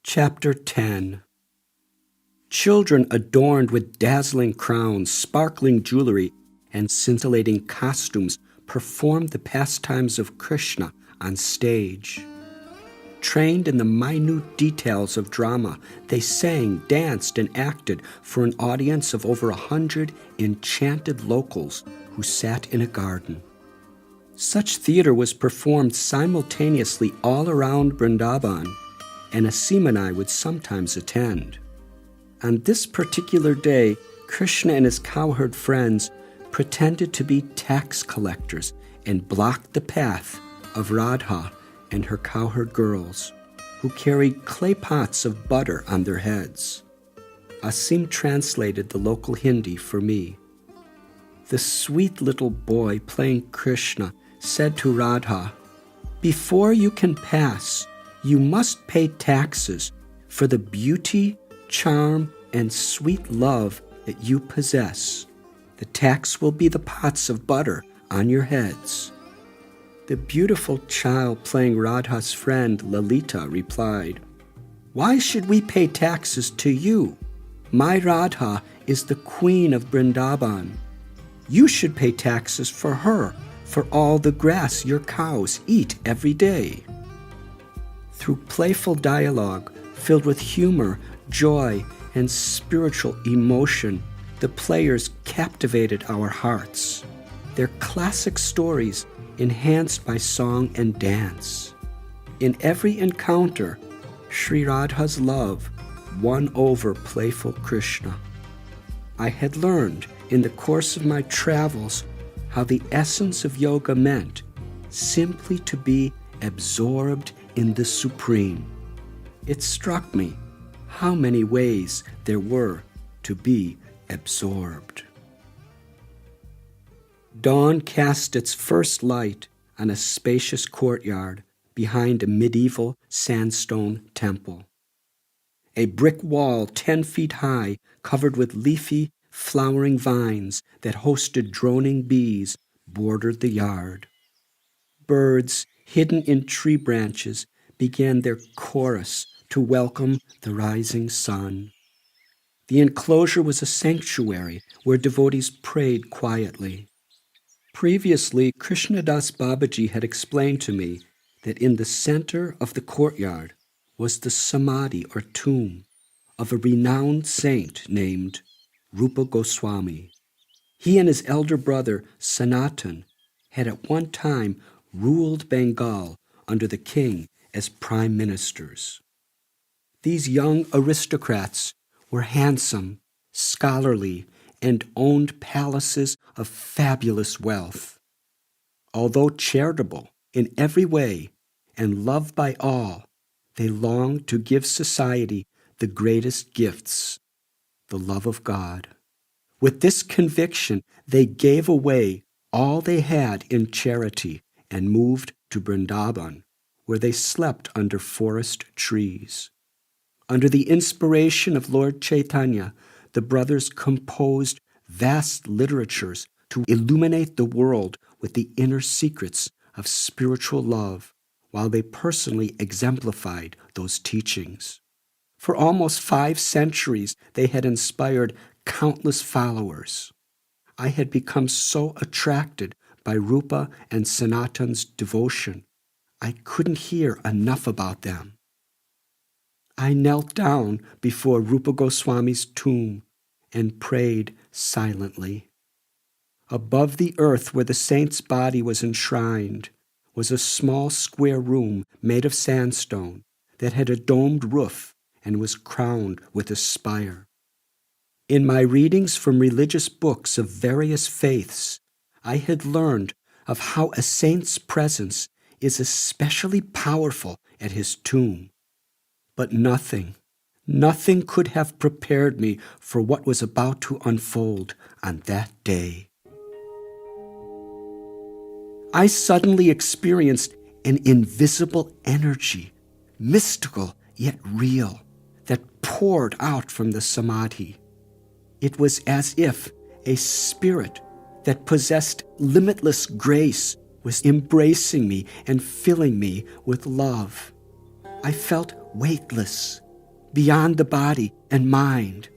Chapter 10. Children adorned with dazzling crowns, sparkling jewelry, and scintillating costumes performed the pastimes of Krishna on stage. Trained in the minute details of drama, they sang, danced, and acted for an audience of over 100 enchanted locals who sat in a garden. Such theater was performed simultaneously all around Vrindavan, and Asim and I would sometimes attend. On this particular day, Krishna and his cowherd friends pretended to be tax collectors and blocked the path of Radha and her cowherd girls, who carried clay pots of butter on their heads. Asim translated the local Hindi for me. The sweet little boy playing Krishna said to Radha, "Before you can pass, you must pay taxes for the beauty, charm, and sweet love that you possess. The tax will be the pots of butter on your heads." The beautiful child playing Radha's friend Lalita replied, "Why should we pay taxes to you? My Radha is the queen of Vrindavan. You should pay taxes for her, for all the grass your cows eat every day." Through playful dialogue filled with humor, joy, and spiritual emotion, the players captivated our hearts. Their classic stories enhanced by song and dance. In every encounter, Sri Radha's love won over playful Krishna. I had learned in the course of my travels how the essence of yoga meant simply to be absorbed in the Supreme. It struck me how many ways there were to be absorbed. Dawn cast its first light on a spacious courtyard behind a medieval sandstone temple. A brick wall 10 feet high, covered with leafy, flowering vines that hosted droning bees, bordered the yard. Birds, hidden in tree branches, began their chorus to welcome the rising sun. The enclosure was a sanctuary where devotees prayed quietly. Previously, Krishnadas Babaji had explained to me that in the center of the courtyard was the samadhi or tomb of a renowned saint named Rupa Goswami. He and his elder brother Sanatan had at one time ruled Bengal under the king as prime ministers. These young aristocrats were handsome, scholarly, and owned palaces of fabulous wealth. Although charitable in every way and loved by all, they longed to give society the greatest gifts, the love of God. With this conviction, they gave away all they had in charity and moved to Vrindavan, where they slept under forest trees. Under the inspiration of Lord Chaitanya, the brothers composed vast literatures to illuminate the world with the inner secrets of spiritual love, while they personally exemplified those teachings. For almost 5 centuries, they had inspired countless followers. I had become so attracted by Rupa and Sanatan's devotion, I couldn't hear enough about them. I knelt down before Rupa Goswami's tomb and prayed silently. Above the earth where the saint's body was enshrined was a small square room made of sandstone that had a domed roof and was crowned with a spire. In my readings from religious books of various faiths, I had learned of how a saint's presence is especially powerful at his tomb. But nothing could have prepared me for what was about to unfold on that day. I suddenly experienced an invisible energy, mystical yet real, that poured out from the samadhi. It was as if a spirit that possessed limitless grace was embracing me and filling me with love. I felt weightless, beyond the body and mind.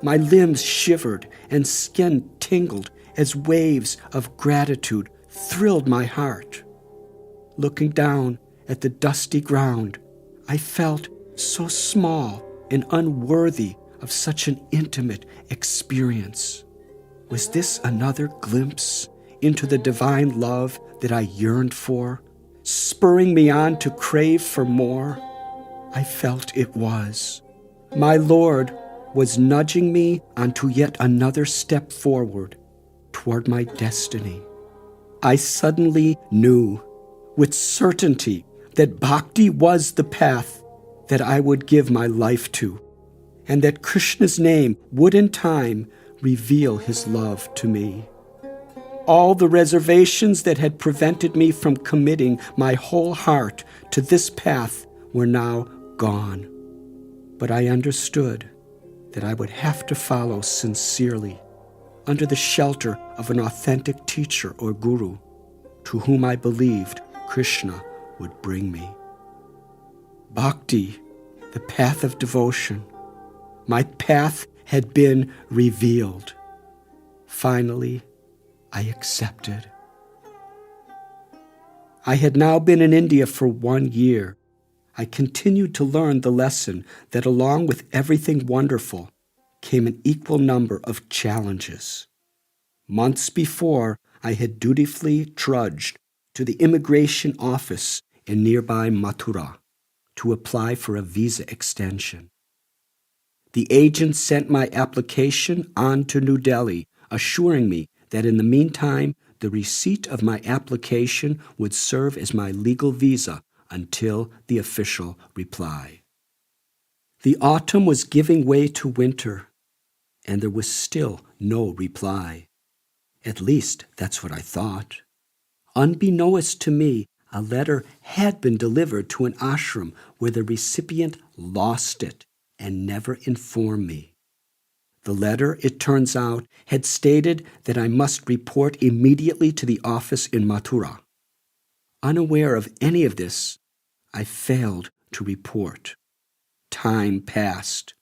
My limbs shivered and skin tingled as waves of gratitude thrilled my heart. Looking down at the dusty ground, I felt so small and unworthy of such an intimate experience. Was this another glimpse into the divine love that I yearned for, spurring me on to crave for more? I felt it was. My Lord was nudging me onto yet another step forward toward my destiny. I suddenly knew with certainty that bhakti was the path that I would give my life to, and that Krishna's name would in time reveal his love to me. All the reservations that had prevented me from committing my whole heart to this path were now gone. But I understood that I would have to follow sincerely, under the shelter of an authentic teacher or guru, to whom I believed Krishna would bring me. Bhakti, the path of devotion, my path had been revealed. Finally, I accepted. I had now been in India for 1 year. I continued to learn the lesson that along with everything wonderful came an equal number of challenges. Months before, I had dutifully trudged to the immigration office in nearby Mathura to apply for a visa extension. The agent sent my application on to New Delhi, assuring me that in the meantime, the receipt of my application would serve as my legal visa until the official reply. The autumn was giving way to winter, and there was still no reply. At least, that's what I thought. Unbeknownst to me, a letter had been delivered to an ashram where the recipient lost it and never informed me. The letter, it turns out, had stated that I must report immediately to the office in Mathura. Unaware of any of this, I failed to report. Time passed.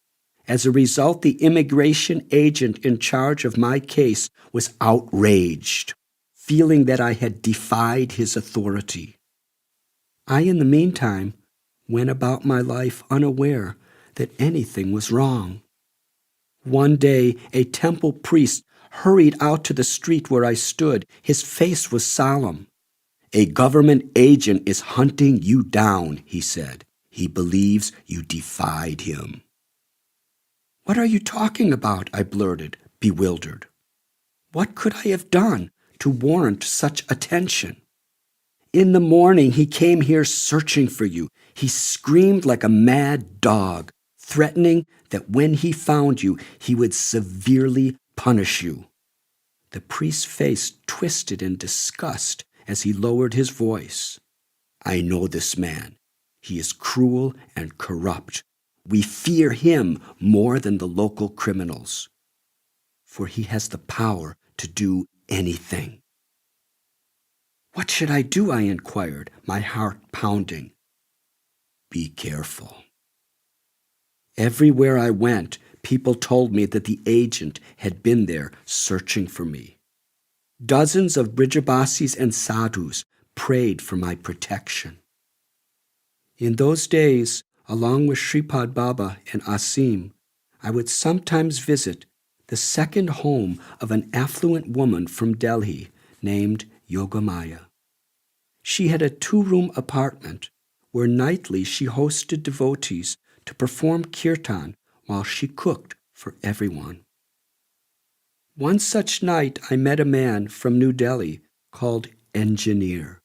As a result, the immigration agent in charge of my case was outraged, feeling that I had defied his authority. I, in the meantime, went about my life unaware that anything was wrong. One day, a temple priest hurried out to the street where I stood. His face was solemn. "A government agent is hunting you down," he said. "He believes you defied him." "What are you talking about?" I blurted, bewildered. What could I have done to warrant such attention? "In the morning he came here searching for you. He screamed like a mad dog, threatening that when he found you, he would severely punish you." The priest's face twisted in disgust as he lowered his voice. "I know this man. He is cruel and corrupt. We fear him more than the local criminals, for he has the power to do anything." "What should I do?" I inquired, my heart pounding. "Be careful." Everywhere I went, people told me that the agent had been there searching for me. Dozens of Brijabasis and sadhus prayed for my protection. In those days, along with Shripad Baba and Asim, I would sometimes visit the second home of an affluent woman from Delhi named Yogamaya. She had a 2-room apartment where nightly she hosted devotees to perform kirtan while she cooked for everyone. One such night I met a man from New Delhi called Engineer.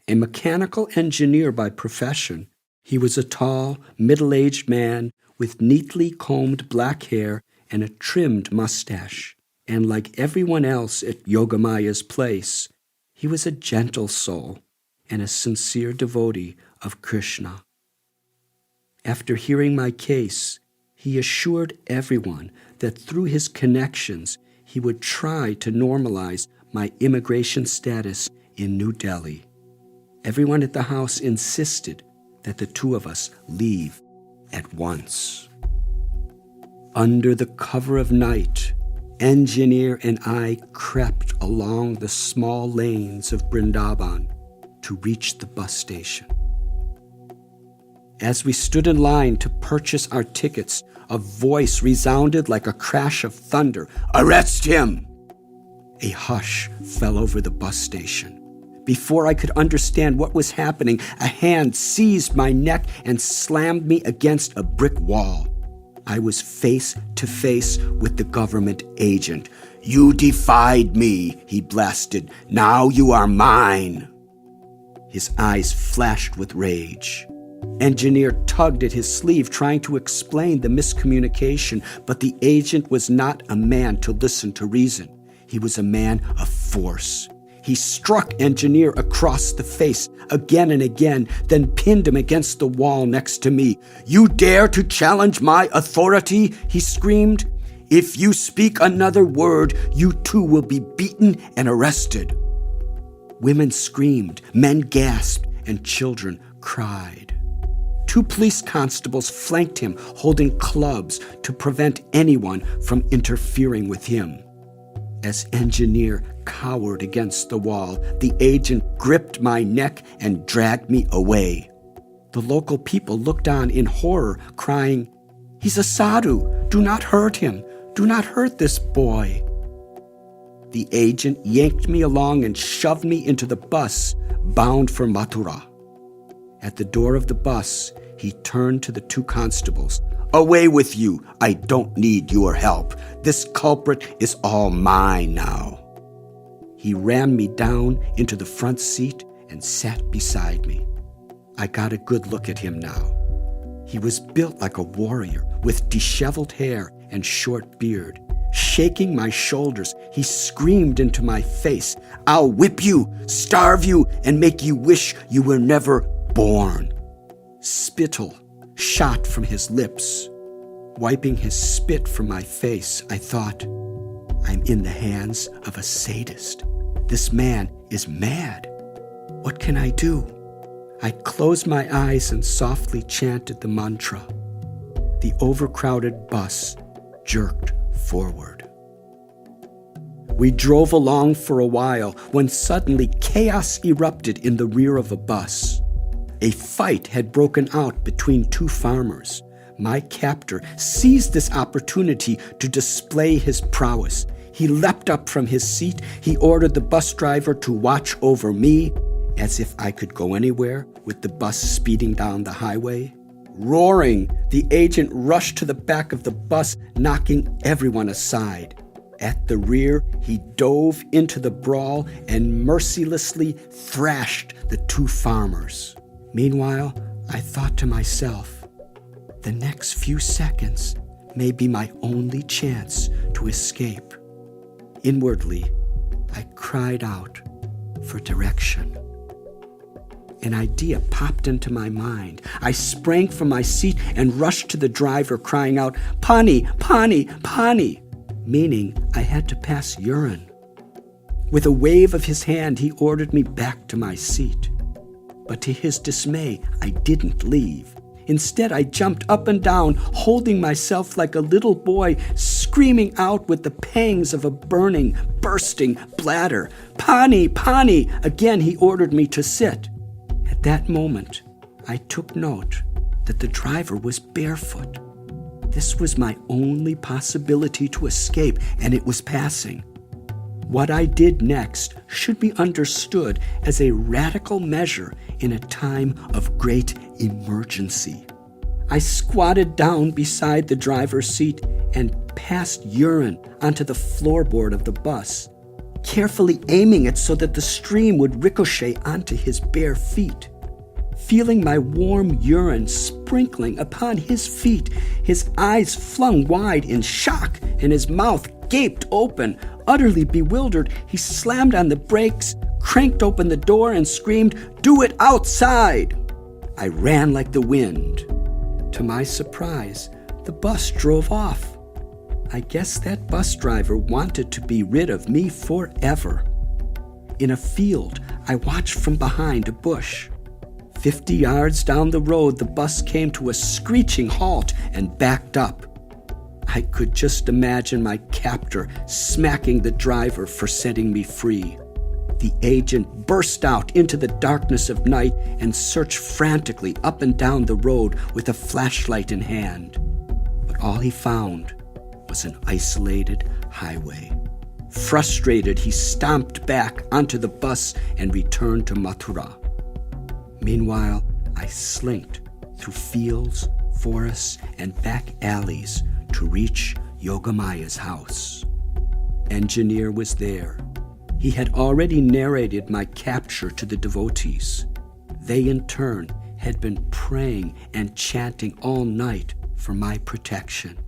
A mechanical engineer by profession, he was a tall, middle-aged man with neatly combed black hair and a trimmed mustache. And like everyone else at Yogamaya's place, he was a gentle soul and a sincere devotee of Krishna. After hearing my case, he assured everyone that through his connections, he would try to normalize my immigration status in New Delhi. Everyone at the house insisted that the two of us leave at once. Under the cover of night, Engineer and I crept along the small lanes of Vrindavan to reach the bus station. As we stood in line to purchase our tickets, a voice resounded like a crash of thunder. "Arrest him!" A hush fell over the bus station. Before I could understand what was happening, a hand seized my neck and slammed me against a brick wall. I was face to face with the government agent. "You defied me," he blasted. "Now you are mine." His eyes flashed with rage. Engineer tugged at his sleeve, trying to explain the miscommunication, but the agent was not a man to listen to reason. He was a man of force. He struck Engineer across the face again and again, then pinned him against the wall next to me. "You dare to challenge my authority?" he screamed. "If you speak another word, you too will be beaten and arrested." Women screamed, men gasped, and children cried. 2 police constables flanked him, holding clubs to prevent anyone from interfering with him. As Engineer cowered against the wall, the agent gripped my neck and dragged me away. The local people looked on in horror, crying, "He's a sadhu! Do not hurt him! Do not hurt this boy!" The agent yanked me along and shoved me into the bus, bound for Mathura. At the door of the bus, he turned to the 2 constables. "Away with you! I don't need your help. This culprit is all mine now." He ran me down into the front seat and sat beside me. I got a good look at him now. He was built like a warrior, with disheveled hair and short beard. Shaking my shoulders, he screamed into my face, "I'll whip you, starve you, and make you wish you were never born." Spittle shot from his lips. Wiping his spit from my face, I thought, I'm in the hands of a sadist. This man is mad. What can I do? I closed my eyes and softly chanted the mantra. The overcrowded bus jerked forward. We drove along for a while when suddenly chaos erupted in the rear of a bus. A fight had broken out between 2 farmers. My captor seized this opportunity to display his prowess. He leapt up from his seat. He ordered the bus driver to watch over me, as if I could go anywhere with the bus speeding down the highway. Roaring, the agent rushed to the back of the bus, knocking everyone aside. At the rear, he dove into the brawl and mercilessly thrashed the 2 farmers. Meanwhile, I thought to myself, the next few seconds may be my only chance to escape. Inwardly, I cried out for direction. An idea popped into my mind. I sprang from my seat and rushed to the driver, crying out, "Pani, Pani, Pani," meaning I had to pass urine. With a wave of his hand, he ordered me back to my seat. But to his dismay, I didn't leave. Instead, I jumped up and down, holding myself like a little boy, screaming out with the pangs of a burning, bursting bladder. "Pani, Pani!" Again, he ordered me to sit. At that moment, I took note that the driver was barefoot. This was my only possibility to escape, and it was passing. What I did next should be understood as a radical measure in a time of great emergency. I squatted down beside the driver's seat and passed urine onto the floorboard of the bus, carefully aiming it so that the stream would ricochet onto his bare feet. Feeling my warm urine sprinkling upon his feet, his eyes flung wide in shock and his mouth gaped open. Utterly bewildered, he slammed on the brakes, cranked open the door, and screamed, "Do it outside!" I ran like the wind. To my surprise, the bus drove off. I guess that bus driver wanted to be rid of me forever. In a field, I watched from behind a bush. 50 yards down the road, the bus came to a screeching halt and backed up. I could just imagine my captor smacking the driver for setting me free. The agent burst out into the darkness of night and searched frantically up and down the road with a flashlight in hand. But all he found was an isolated highway. Frustrated, he stomped back onto the bus and returned to Mathura. Meanwhile, I slinked through fields, forests, and back alleys to reach Yogamaya's house. Engineer was there. He had already narrated my capture to the devotees. They, in turn, had been praying and chanting all night for my protection.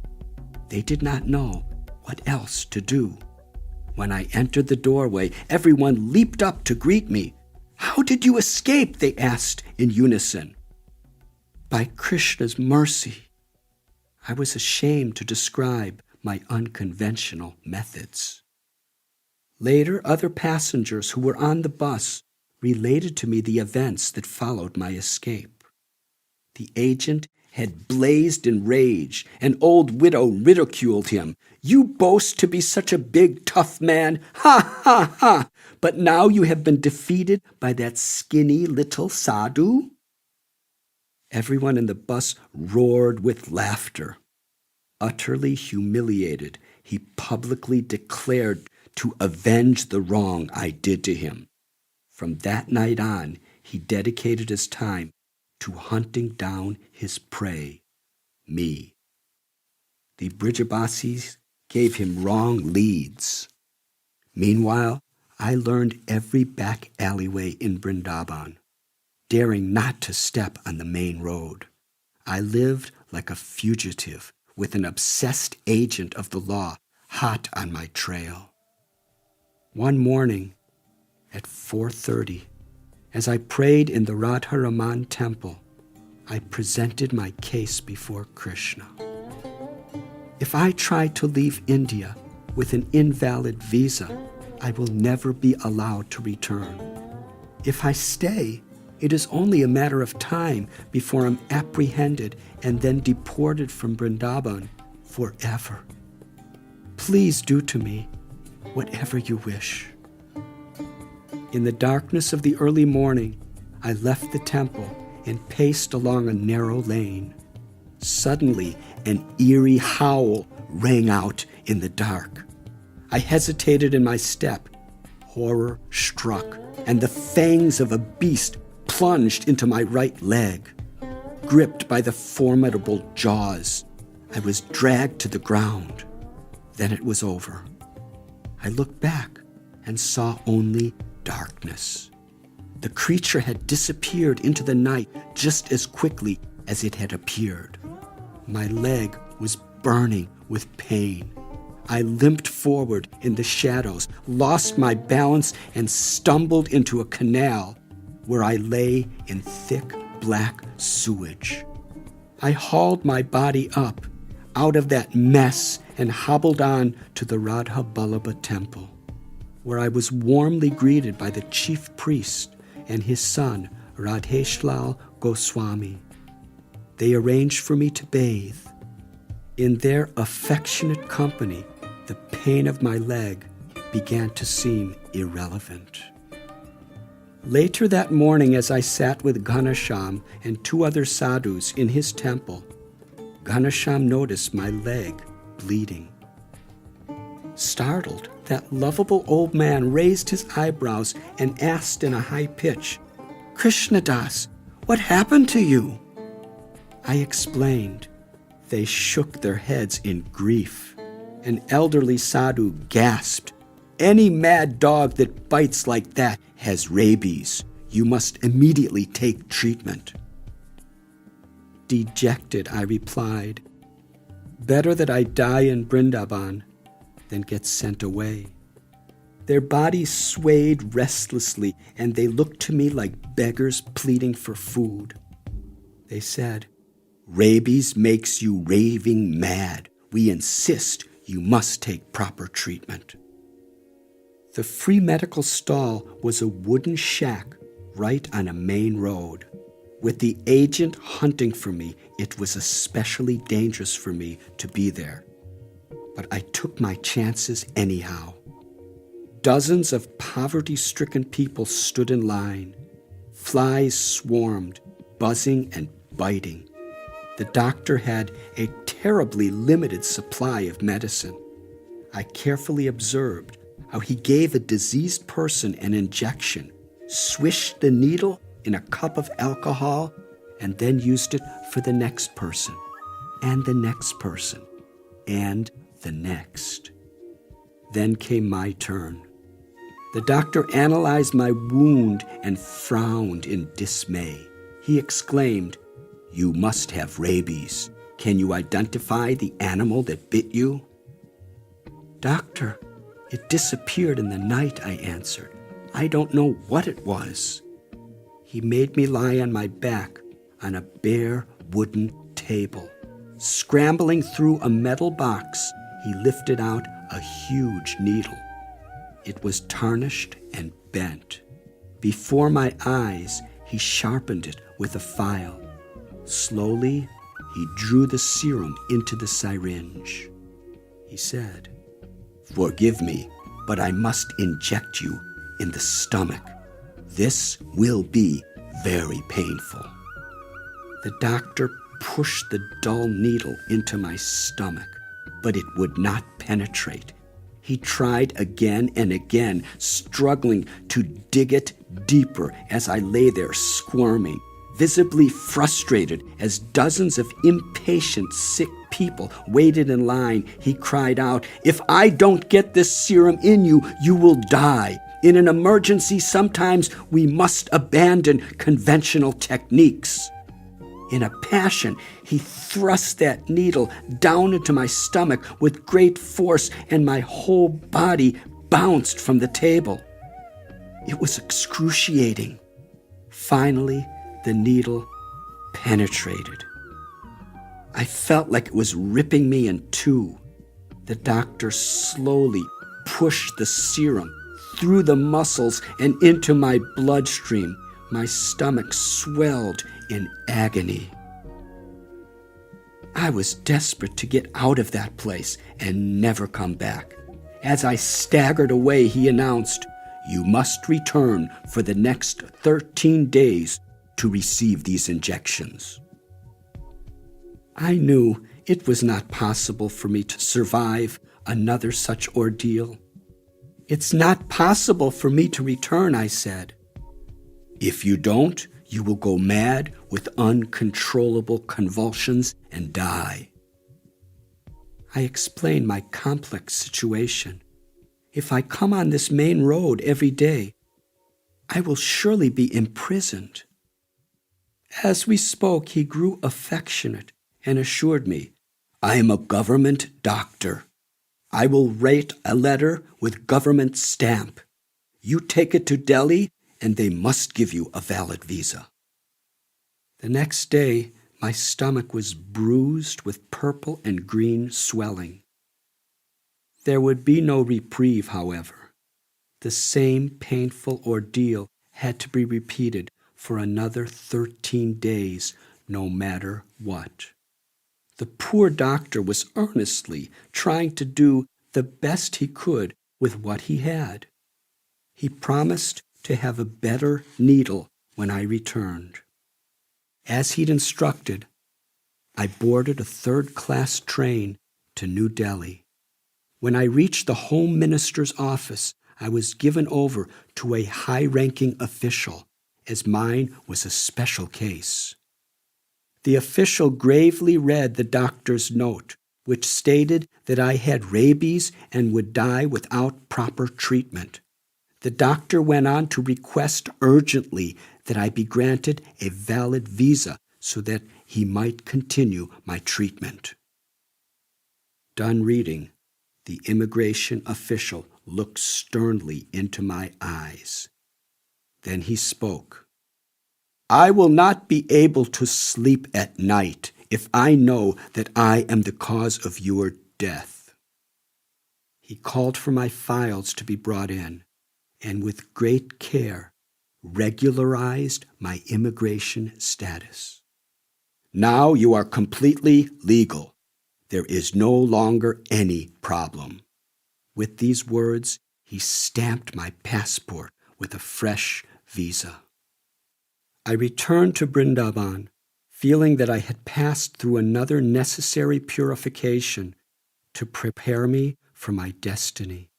They did not know what else to do. When I entered the doorway, everyone leaped up to greet me. "How did you escape?" they asked in unison. "By Krishna's mercy." I was ashamed to describe my unconventional methods. Later, other passengers who were on the bus related to me the events that followed my escape. The agent had blazed in rage. An old widow ridiculed him. "You boast to be such a big, tough man. Ha, ha, ha! But now you have been defeated by that skinny little sadhu?" Everyone in the bus roared with laughter. Utterly humiliated, he publicly declared to avenge the wrong I did to him. From that night on, he dedicated his time to hunting down his prey, me. The Brijabasis gave him wrong leads. Meanwhile, I learned every back alleyway in Vrindavan, daring not to step on the main road. I lived like a fugitive with an obsessed agent of the law hot on my trail. One morning at 4:30, as I prayed in the Radharaman temple, I presented my case before Krishna. If I try to leave India with an invalid visa, I will never be allowed to return. If I stay, it is only a matter of time before I'm apprehended and then deported from Vrindavan forever. Please do to me whatever you wish. In the darkness of the early morning, I left the temple and paced along a narrow lane. Suddenly, an eerie howl rang out in the dark. I hesitated in my step. Horror struck, and the fangs of a beast plunged into my right leg. Gripped by the formidable jaws, I was dragged to the ground. Then it was over. I looked back and saw only darkness. The creature had disappeared into the night just as quickly as it had appeared. My leg was burning with pain. I limped forward in the shadows, lost my balance, and stumbled into a canal where I lay in thick black sewage. I hauled my body up out of that mess and hobbled on to the Radha Ballabha temple, where I was warmly greeted by the chief priest and his son, Radheshlal Goswami. They arranged for me to bathe. In their affectionate company, the pain of my leg began to seem irrelevant. Later that morning, as I sat with Ghanasham and two other sadhus in his temple, Ghanasham noticed my leg bleeding. Startled, that lovable old man raised his eyebrows and asked in a high pitch, "Krishnadas, what happened to you?" I explained. They shook their heads in grief. An elderly sadhu gasped, "Any mad dog that bites like that has rabies. You must immediately take treatment." Dejected, I replied, "Better that I die in Vrindavan than get sent away." Their bodies swayed restlessly, and they looked to me like beggars pleading for food. They said, "Rabies makes you raving mad. We insist you must take proper treatment." The free medical stall was a wooden shack right on a main road. With the agent hunting for me, it was especially dangerous for me to be there. But I took my chances anyhow. Dozens of poverty-stricken people stood in line. Flies swarmed, buzzing and biting. The doctor had a terribly limited supply of medicine. I carefully observed how he gave a diseased person an injection, swished the needle in a cup of alcohol, and then used it for the next person, and the next person, and the next. Then came my turn. The doctor analyzed my wound and frowned in dismay. He exclaimed, "You must have rabies. Can you identify the animal that bit you?" "Doctor, it disappeared in the night," I answered. "I don't know what it was." He made me lie on my back on a bare wooden table. Scrambling through a metal box, he lifted out a huge needle. It was tarnished and bent. Before my eyes, he sharpened it with a file. Slowly, he drew the serum into the syringe. He said, "Forgive me, but I must inject you in the stomach. This will be very painful." The doctor pushed the dull needle into my stomach, but it would not penetrate. He tried again and again, struggling to dig it deeper as I lay there squirming, visibly frustrated as dozens of impatient, sick people waited in line. He cried out, "If I don't get this serum in you, you will die. In an emergency, sometimes we must abandon conventional techniques." In a passion, he thrust that needle down into my stomach with great force, and my whole body bounced from the table. It was excruciating. Finally, the needle penetrated. I felt like it was ripping me in two. The doctor slowly pushed the serum through the muscles and into my bloodstream. My stomach swelled in agony. I was desperate to get out of that place and never come back. As I staggered away, he announced, "You must return for the next 13 days to receive these injections." I knew it was not possible for me to survive another such ordeal. "It's not possible for me to return," I said. "If you don't, you will go mad with uncontrollable convulsions and die." I explained my complex situation. "If I come on this main road every day, I will surely be imprisoned." As we spoke, he grew affectionate and assured me, "I am a government doctor. I will write a letter with government stamp. You take it to Delhi, and they must give you a valid visa." The next day, my stomach was bruised with purple and green swelling. There would be no reprieve, however. The same painful ordeal had to be repeated for another 13 days, no matter what. The poor doctor was earnestly trying to do the best he could with what he had. He promised to have a better needle when I returned. As he'd instructed, I boarded a third-class train to New Delhi. When I reached the Home Minister's office, I was given over to a high-ranking official, as mine was a special case. The official gravely read the doctor's note, which stated that I had rabies and would die without proper treatment. The doctor went on to request urgently that I be granted a valid visa so that he might continue my treatment. Done reading, the immigration official looked sternly into my eyes. Then he spoke. "I will not be able to sleep at night if I know that I am the cause of your death." He called for my files to be brought in, and with great care regularized my immigration status. Now you are completely legal. There is no longer any problem. With these words, he stamped my passport with a fresh visa. I returned to Vrindavan, feeling that I had passed through another necessary purification to prepare me for my destiny.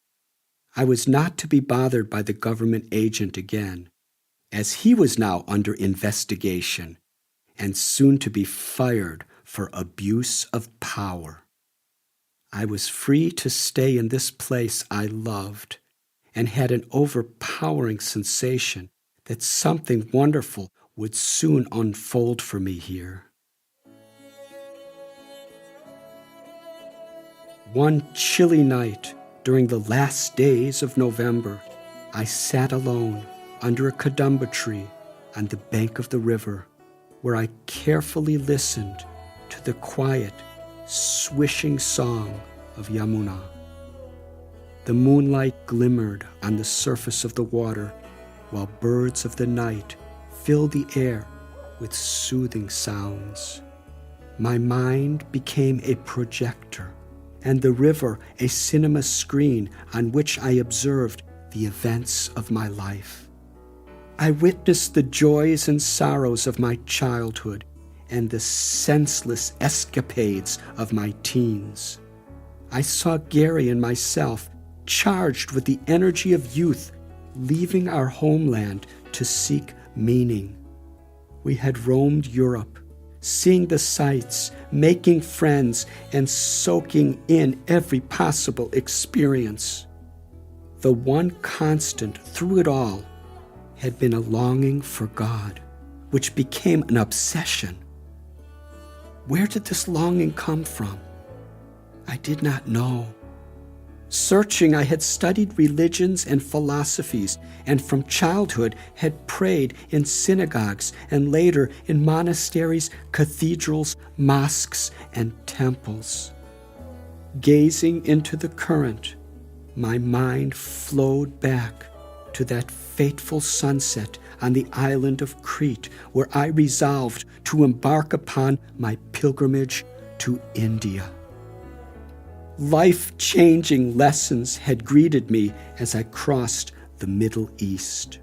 I was not to be bothered by the government agent again, as he was now under investigation and soon to be fired for abuse of power. I was free to stay in this place I loved and had an overpowering sensation that something wonderful would soon unfold for me here. One chilly night during the last days of November, I sat alone under a kadamba tree on the bank of the river, where I carefully listened to the quiet, swishing song of Yamuna. The moonlight glimmered on the surface of the water, while birds of the night filled the air with soothing sounds. My mind became a projector, and the river a cinema screen on which I observed the events of my life. I witnessed the joys and sorrows of my childhood and the senseless escapades of my teens. I saw Gary and myself charged with the energy of youth, leaving our homeland to seek meaning. We had roamed Europe, seeing the sights, making friends, and soaking in every possible experience. The one constant through it all had been a longing for God, which became an obsession. Where did this longing come from? I did not know. Searching, I had studied religions and philosophies, and from childhood had prayed in synagogues and later in monasteries, cathedrals, mosques, and temples. Gazing into the current, my mind flowed back to that fateful sunset on the island of Crete, where I resolved to embark upon my pilgrimage to India. Life-changing lessons had greeted me as I crossed the Middle East.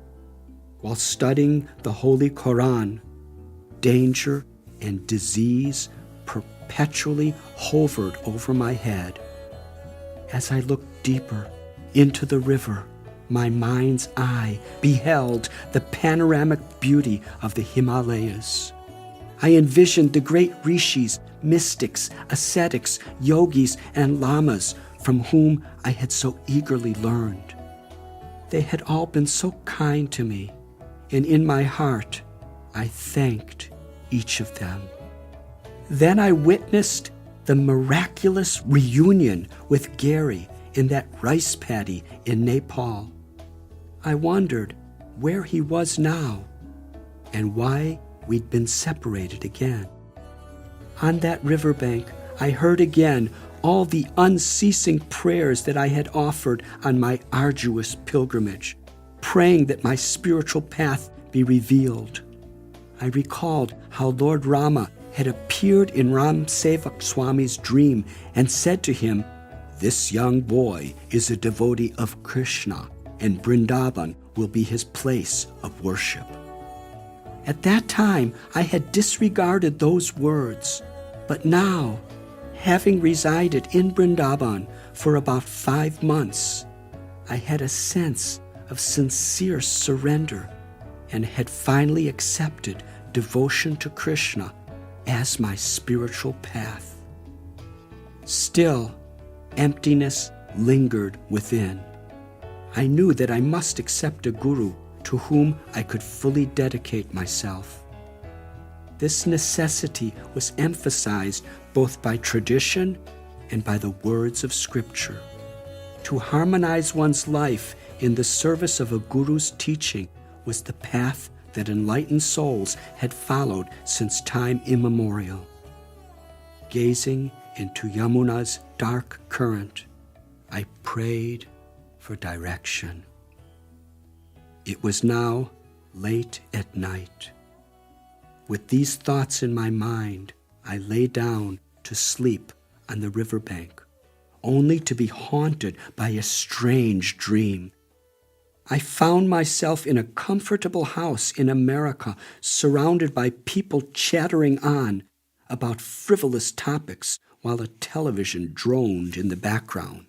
While studying the Holy Quran, danger and disease perpetually hovered over my head. As I looked deeper into the river, my mind's eye beheld the panoramic beauty of the Himalayas. I envisioned the great rishis, mystics, ascetics, yogis, and lamas from whom I had so eagerly learned. They had all been so kind to me, and in my heart I thanked each of them. Then I witnessed the miraculous reunion with Gary in that rice paddy in Nepal. I wondered where he was now and why we'd been separated again. On that riverbank, I heard again all the unceasing prayers that I had offered on my arduous pilgrimage, praying that my spiritual path be revealed. I recalled how Lord Rama had appeared in Ram Sevak Swami's dream and said to him, "This young boy is a devotee of Krishna, and Vrindavan will be his place of worship." At that time, I had disregarded those words, but now, having resided in Vrindavan for about 5 months, I had a sense of sincere surrender and had finally accepted devotion to Krishna as my spiritual path. Still, emptiness lingered within. I knew that I must accept a guru to whom I could fully dedicate myself. This necessity was emphasized both by tradition and by the words of Scripture. To harmonize one's life in the service of a guru's teaching was the path that enlightened souls had followed since time immemorial. Gazing into Yamuna's dark current, I prayed for direction. It was now late at night. With these thoughts in my mind, I lay down to sleep on the riverbank, only to be haunted by a strange dream. I found myself in a comfortable house in America, surrounded by people chattering on about frivolous topics while a television droned in the background.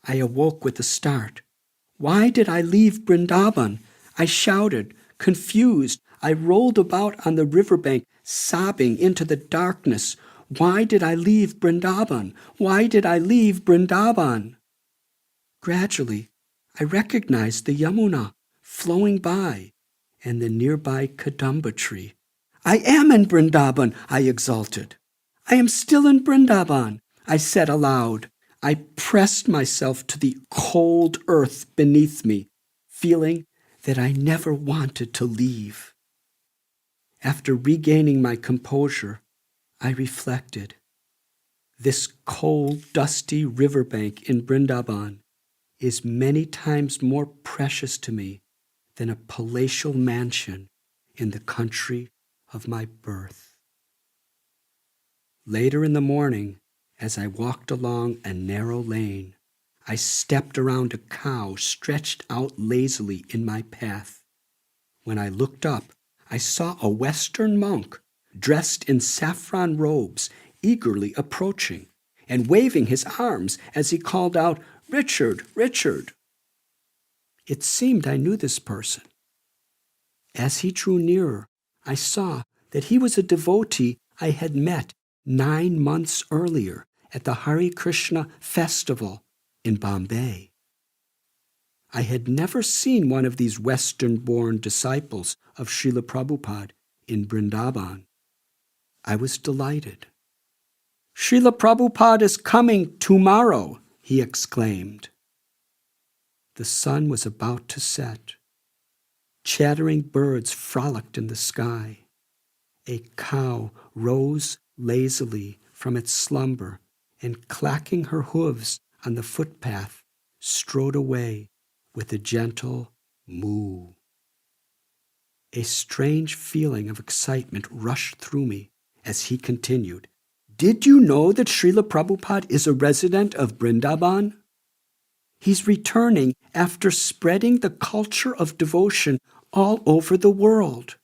I awoke with a start. Why did I leave Brindaban? I shouted, confused. I rolled about on the riverbank, sobbing into the darkness. Why did I leave Brindaban? Why did I leave Brindaban? Gradually, I recognized the Yamuna flowing by and the nearby Kadamba tree. I am in Brindaban, I exulted. I am still in Brindaban, I said aloud. I pressed myself to the cold earth beneath me, feeling that I never wanted to leave. After regaining my composure, I reflected. This cold, dusty riverbank in Brindaban is many times more precious to me than a palatial mansion in the country of my birth. Later in the morning, as I walked along a narrow lane, I stepped around a cow stretched out lazily in my path. When I looked up, I saw a Western monk dressed in saffron robes, eagerly approaching and waving his arms as he called out, "Richard, Richard!" It seemed I knew this person. As he drew nearer, I saw that he was a devotee I had met 9 months earlier at the Hare Krishna festival in Bombay. I had never seen one of these Western-born disciples of Srila Prabhupada in Vrindavan. I was delighted. "Srila Prabhupada is coming tomorrow," he exclaimed. The sun was about to set. Chattering birds frolicked in the sky. A cow rose lazily from its slumber and, clacking her hooves on the footpath, strode away with a gentle moo. A strange feeling of excitement rushed through me as he continued, "Did you know that Srila Prabhupada is a resident of Vrindavan? He's returning after spreading the culture of devotion all over the world."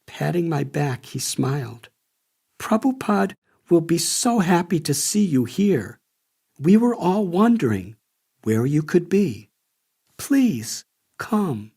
Patting my back, he smiled. "Prabhupada will be so happy to see you here. We were all wondering where you could be. Please, come."